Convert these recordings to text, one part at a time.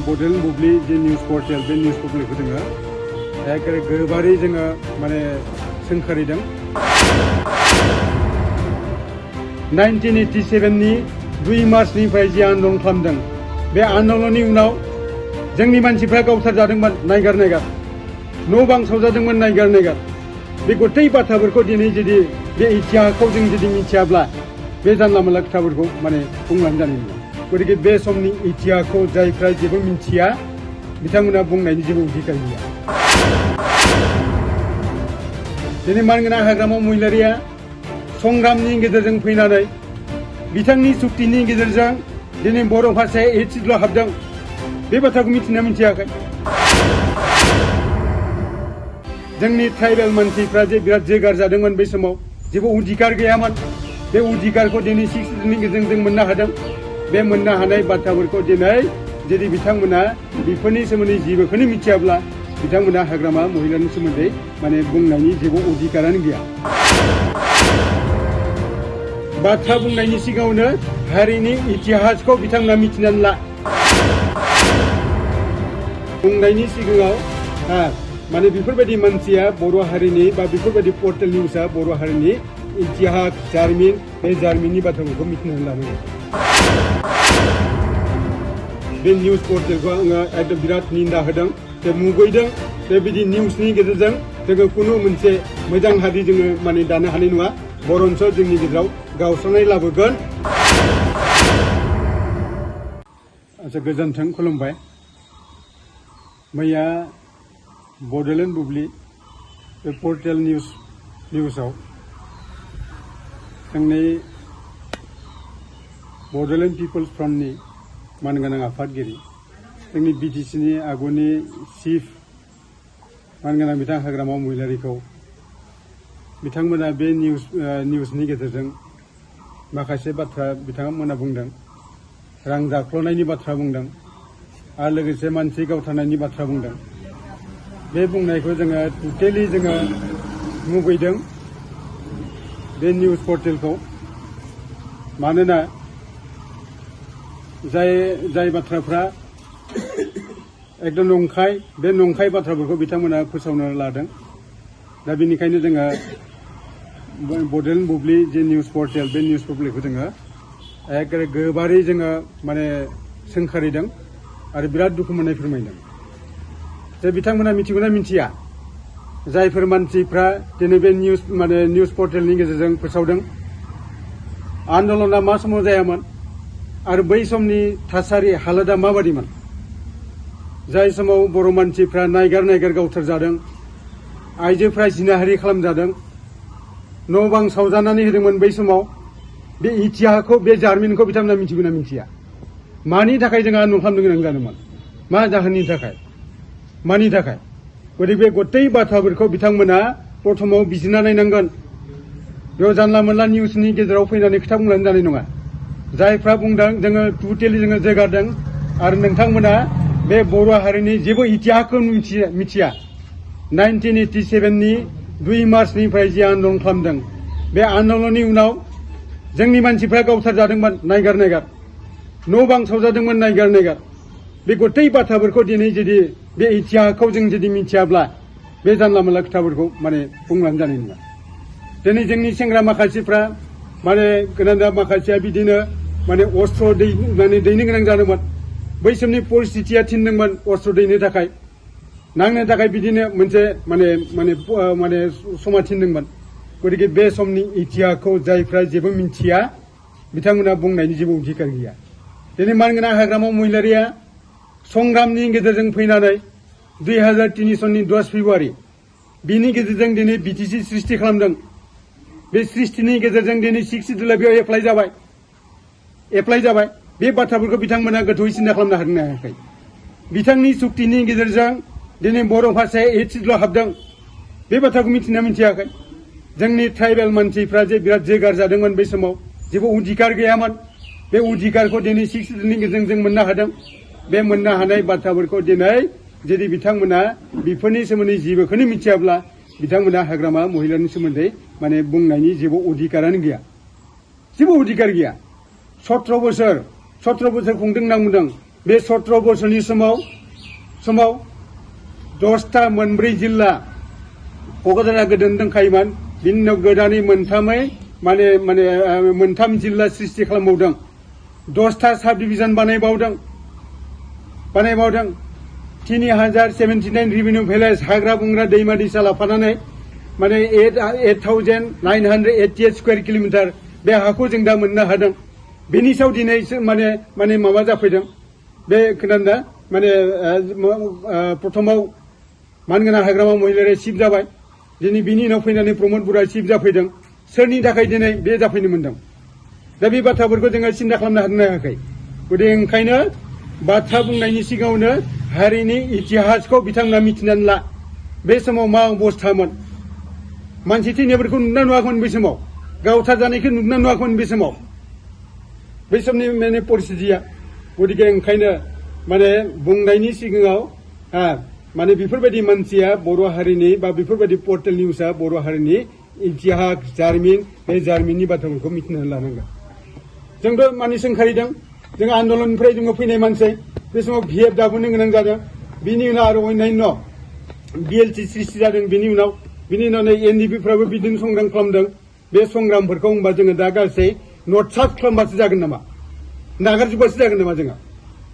बड'लेण्ड बुब्लि जे news portal बे news पर्टेलखौ जोङो एकेबारे गोबारै जोङो माने सोंखारिदों 1987 नि 2 मार्चनिफ्राय जे आन्दलन खालामदों बे आन्दलननि उनाव जोंनि मानसिफ्रा गावथारजादोंमोन नायगार न' बां सावजादोंमोन नायगार बे गथै बाथ्राफोरखौ दिनै जुदि बे इतिहासखौ जों जुदि मिथियाब्ला बे जानला मोनला खोथाफोरखौ माने बुंनानै जानाय नङा गतिके बे समनि इतिहासखौ जायफ्रा जेबो मिथिया बिथांमोना बुंनायनि जेबो अधिकार गैया दिनै मानगोनां हाग्रामा महिलारिया संग्रामनि गेजेरजों फैनानै बिथांनि सुक्तिनि गेजेरजों दिनै बर' भाषाया एसिडल' हाबदों बे बाथ्राखौ मिथिना मिथियाखै जोंनि ट्राइबेल मानसिफ्रा जे बिराद जोगार जादोंमोन बै समाव जेबो अधिकार गैयामोन बे अधिकारखौ दिनै 60 गेजेरजों जों मोननो हादों बे मोननो हानाय बाथ्राफोरखौ दिनै जुदि बिथांमोना बेफोरनि सोमोन्दै जेबोखौनो मिथियाब्ला बिथांमोना हाग्रामा महिलानि सोमोन्दै माने बुंनायनि जेबो अधिकारानो गैया बाथ्रा बुंनायनि सिगाङावनो हारिनि इतिहासखौ बिथांमोना मिथिनानै ला बुंनायनि सिगाङाव माने बेफोरबायदि मानसिया बर' हारिनि बा बेफोरबायदि पर्टेल निउसआ बर' हारिनि इतिहास जारिमिन बे जारिमिननि बाथ्राफोरखौ मिथिनानै लानांगौ बे निउस पर्टेलखौ आङो एकदम बिराद निन्दा होदों जे मुगैदों बेबायदि निउसनि गेजेरजों जोङो खुनु मोनसे मोजां हारि जोङो माने दानो हानाय नङा बरन्स जोंनि गेजेराव गावस्रानाय लाबोगोन आच्चा गोजोन्थों खुलुमबाय मैया बड'लेण्ड बुब्लि बे पर्टेल निउसआव जोंनि बड'लेण्ड पिपल्स फ्रन्टनि मानगोनां आफादगिरि जोंनि बिटिसिनि आगुनि चिफ मानगोनां बिथां हाग्रामा महिलारिखौ बिथांमोना बे निउसनि गेजेरजों माखासे बाथ्रा बिथांमोना बुंदों रां जाख्ल'नायनि बाथ्रा बुंदों आरो लोगोसे मानसि गावथारनायनि बाथ्रा बुंदों बे बुंनायखौ जोङो टटेलि जोङो मुगैदों बे निउस पर्टेलखौ मानोना जाय बाथ्राफ्रा एकदम नंखाय बे नंखाय बाथ्राफोरखौ बिथांमोना फोसावनो लादों दा बेनिखायनो जोङो बड'लेण्ड बुब्लि जे निउस पर्टेल बे निउस पर्टेलखौ जोङो एकेबारे गोबारै जोङो माने सोंखारिदों आरो बिराद दुखु मोननाय फोरमायदों जे बिथांमोना मिथिगौना मिथिया जायफोर मानसिफ्रा दिनै बे निउस पर्टेलनि गेजेरजों फोसावदों आन्दलना मा समाव जायामोन आरो बै समनि थासारि हालोदा माबादिमोन जाय समाव बर' मानसिफ्रा नायगार गावथारजादों आइजोफ्रा जिनाहारि खालामजादों न' बां सावजानानै होदोंमोन बै समाव बे इतिहासखौ बे जारिमिनखौ बिथांमोना मिथिगौना मिथिया मानि थाखाय जोंहा आन्दलन खालामनो गोनां जादोंमोन मा जाहोननि थाखाय मानि थाखाय गतिके बे गथै बाथ्राफोरखौ बिथांमोना प्रथमाव बिजिरना नायनांगोन बेयाव जानला मोनला निउसनि गेजेराव फैनानै खोथा बुंनानै जानाय नङा जायफ्रा बुंदों जोङो टटेलि जोङो जगारदों आरो नोंथांमोना बे बर' हारिनि जेबो इतिहासखौ मिथिया 1987 नि 2 मार्चनिफ्राय जे आन्दलन खालामदों बे आन्दलननि उनाव जोंनि मानसिफ्रा गावथारजादोंमोन नायगार न' बां सावजादोंमोन नायगार बे गथै बाथ्राफोरखौ दिनै जुदि बे इतिहासखौ जों जुदि मिथियाब्ला बे जानला मोनला खोथाफोरखौ माने बुंनानै जानाय नङा दिनै जोंनि सेंग्रा माखासेफ्रा माने गोनां माखासेया बिदिनो माने अस्त्र दैनो गोनां जादोंमोन बै समनि परिस्थितिया थिनदोंमोन अस्त्र दैनो थाखाय नांनो थाखाय बिदिनो मोनसे माने समा थिनदोंमोन गतिके बे समनि इतिहासखौ जायफ्रा जेबो मिथिया बिथांमोना बुंनायनि जेबो अधिकार गैया दिनै मानगोनां हाग्रामा महिलारिया संग्रामनि गेजेरजों फैनानै 2003 सननि 10 फेब्रुवारि बिनि गेजेरजों दिनै बिटिसि सृष्टि खालामदों बे सृष्टिनि गेजेरजों दिनै 60 बेयाव एप्लाइ जाबाय बे बाथ्राफोरखौ बिथांमोना गोथौयै सिन्था खालामनो हादोंना हायाखै बिथांनि सुक्तिनि गेजेरजों दिनै बर' भाषाया एसिडल' हाबदों बे बाथ्राखौ मिथिना मिथियाखै जोंनि ट्राइबेल मानसिफ्रा जे बिराद जोगार जादोंमोन बै समाव जेबो अधिकार गैयामोन बे अधिकारखौ दिनै 60 गेजेरजों जों मोननो हादों बे मोननो हानाय बाथ्राफोरखौ दिनै जुदि बिथांमोना बेफोरनि सोमोन्दै जेबोखौनो मिथियाब्ला बिथांमोना हाग्रामा महिलानि सोमोन्दै माने बुंनायनि जेबो अधिकारानो गैया जेबो अधिकार गैया 17 बोसोर खुंदों होनना बुंदों बे 17 बोसोरनि समाव 10टा मोनब्रै जिल्ला क'क्राझारा गोदो दंखायोमोन बिनि उनाव गोदानै मोनथाम जिल्ला सृष्टि खालामबावदों 10टा साब डिभिजन बानायबावदों 3079 रेभिनिउ भिलेज हाग्रा बंग्रा दैमा दैसा लाफानानै 8,988 स्कुवेर किल'मिटार बे हाखौ जों दा मोननो हादों बेनि सायाव दिनै माबा जाफैदों बे खोनादों प्रथमाव मानगोनां हाग्रामा महिलारि चिफ जाबाय दिनै बिनि उनाव फैनानै प्रमद बर'आ चिफ जाफैदों सोरनि थाखाय दिनै बे जाफैनो मोनदों दा बे बाथ्राफोरखौ जोङो सिन्था खालामनो हानो हायाखै गतिके ओंखायनो बाथ्रा बुंनायनि सिगाङावनो हारिनि इतिहासखौ बिथांमोना मिथिनानै ला बे समाव मा अबस्थामोन मानसि थैनायफोरखौ नुना नुवाखैमोन बै समाव गावथार जानायखौ नुना नुवाखैमोन बै समाव बै समनि परिस्थितिया गतिके ओंखायनो बुंनायनि सिगाङाव बेफोरबायदि मानसिया बर' हारिनि बा बेफोरबायदि पर्टेल निउसआ बर' हारिनि इतिहास जारिमिन बे जारिमिननि बाथ्राफोरखौ मिथिनानै लानांगोन जोंथ' सोंखारिदों जों आन्दलननिफ्राय जोङो फैनाय मानसि बे समाव VF दाबोनो गोनां जादों बिनि उनाव आरो अन्यान्य BLT सृष्टि जादों बिनि उनाव नै NDPफ्राबो बिदिनो संग्राम खालामदों बे संग्रामफोरखौ होमबा जोङो दा गासै नटसार्च खालामबासो जागोन नामा नागारजोबबासो जागोन नामा जोंहा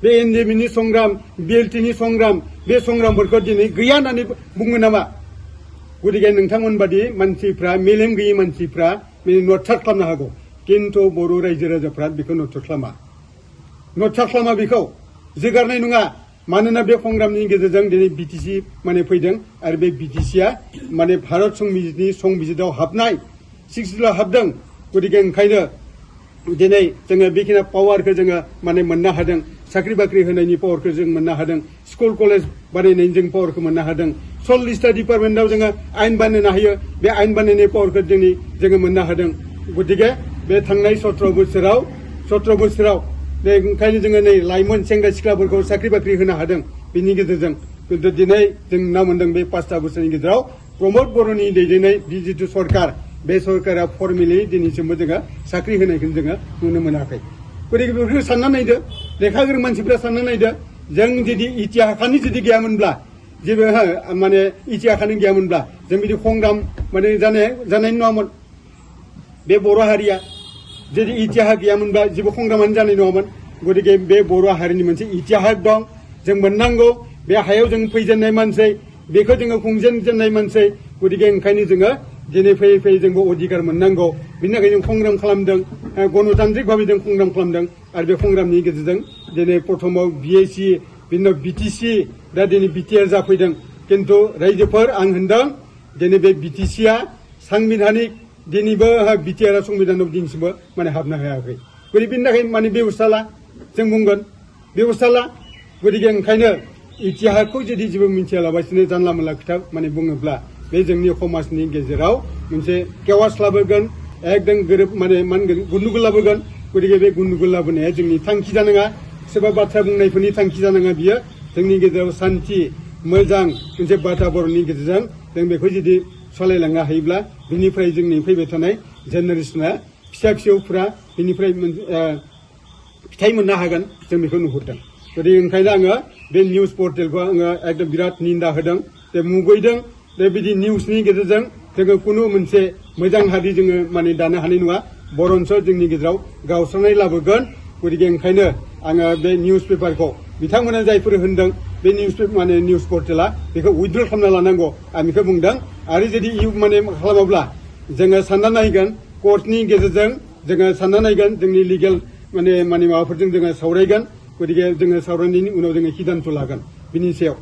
बे NDPनि संग्राम BLTनि संग्राम बे संग्रामफोरखौ दिनै गैया होननानै बुङो नामा गतिके नोंथांमोन बादि मानसिफ्रा मेलेम गैयै मानसिफ्रा नटसार्च खालामनो हागौ किन्तु बर' रायजो राजाफ्रा बेखौ नटसार्च खालामा बेखौ जोगारनाय नङा मानोना बे संग्रामनि गेजेरजों दिनै BTC फैदों आरो बे BTCआ भारत संबिजिताव हाबनाय 6 जिल्लायाव हाबदों गतिके ओंखायनो दिनै जोङो बेखिनि पावारखौ जोङो मोननो हादों साख्रि बाख्रि होनायनि पावारखौ जों मोननो हादों स्कुल कलेज बानायनायनि जों पावारखौ मोननो हादों 40टा डिपार्टमेन्टआव जोङो आइन बानायनो हायो बे आइन बानायनाय पावारखौ जोङो मोननो हादों गतिके बे थांनाय 17 बोसोराव ओंखायनो जोङो नै लाइमोन सेंग्रा सिख्लाफोरखौ साख्रि बाख्रि होनो हादों बिनि गेजेरजों किन्तु दिनै जों नुना मोनदों बे 5टा बोसोरनि गेजेराव प्रमद बर'नि दैदेननाय जितु सरकार बे सरकारा फर्मेलि दिनैसिमबो जोङो साख्रि होनायखौ जोङो नुनो मोनाखै गतिके बेफोरखौ सानना नायदो लेखा गोरों मानसिफ्रा सानना नायदो जों जुदि इतिहासानो जुदि गैयामोनब्ला जेबो इतिहासानो गैयामोनब्ला जों बिदि संग्राम जानाय नङामोन बे बर' हारिया जुदि इतिहास गैयामोनब्ला जेबो संग्रामानो जानाय नङामोन गतिके बे बर' हारिनि मोनसे इतिहास दं जों मोननांगौ बे हायाव जों फैजेननाय मानसि बेखौ जोङो खुंजेनजेननाय मानसि गतिके ओंखायनो जोङो दिनै फैयै जोंबो अधिकार मोननांगौ बिनि थाखाय जों संग्राम खालामदों गणतान्त्रिक भाबै जों संग्राम खालामदों आरो बे संग्रामनि गेजेरजों दिनै प्रथमाव BAC बिनि उनाव BTC दा दिनै BTR जाफैदों किन्तु रायजोफोर आं होनदों दिनै बे BTCआ साংবিধাनिक दिनैबो BTR संबिधानाव दिनैसिमबो हाबनो हायाखै गतिके बिनि थाखाय बेबस्था ला जों बुंगोन बेबस्था ला गतिके ओंखायनो इतिहासखौ जुदि जेबो मिथियालाबासिनो जानला मोनला खोथा बुङोब्ला बे जोंनि समाजनि गेजेराव मोनसे केवास लाबोगोन एकदम गोरोब गुन्दुगुल लाबोगोन गतिके बे गुन्दुगुल लाबोनाया जोंनि थांखि जानाङा सोरबा बाथ्रा बुंनायफोरनि थांखि जानाङा बियो जोंनि गेजेराव शान्ति मोजां मोनसे बाताबरणनि गेजेरजों जों बेखौ जुदि सालायलांनो हायोब्ला बिनिफ्राय जोंनि फैबाय थानाय जेनेरेसना फिसा-फिसौफ्रा बिनिफ्राय फिथाइ मोननो हागोन जों बेखौ नुहुरदों गतिके ओंखायनो आङो बे निउस पर्टेलखौ आङो एकदम बिराद निन्दा होदों मुगैदों बिदि निउसनि गेजेरजों जोङो कुनु मोनसे मोजां हारि जोङो दानो हानाय नङा बरन्स जोंनि गेजेराव गावस्रानाय लाबोगोन गतिके ओंखायनो आङो बे निउस पेपारखौ बिथांमोना जायफोर होनदों बे निउस पर्टेला बेखौ उइथड्र खालामना लानांगौ आं बेखौ बुंदों आरो जुदि खालामाब्ला जोङो सानना नायगोन कर्टनि गेजेरजों जोङो सानना नायगोन जोंनि लिगेल माबाफोरजों जोङो सावरायगोन गतिके जोङो सावरायनायनि उनाव जोङो सिद्धान्त लागोन बिनि सायाव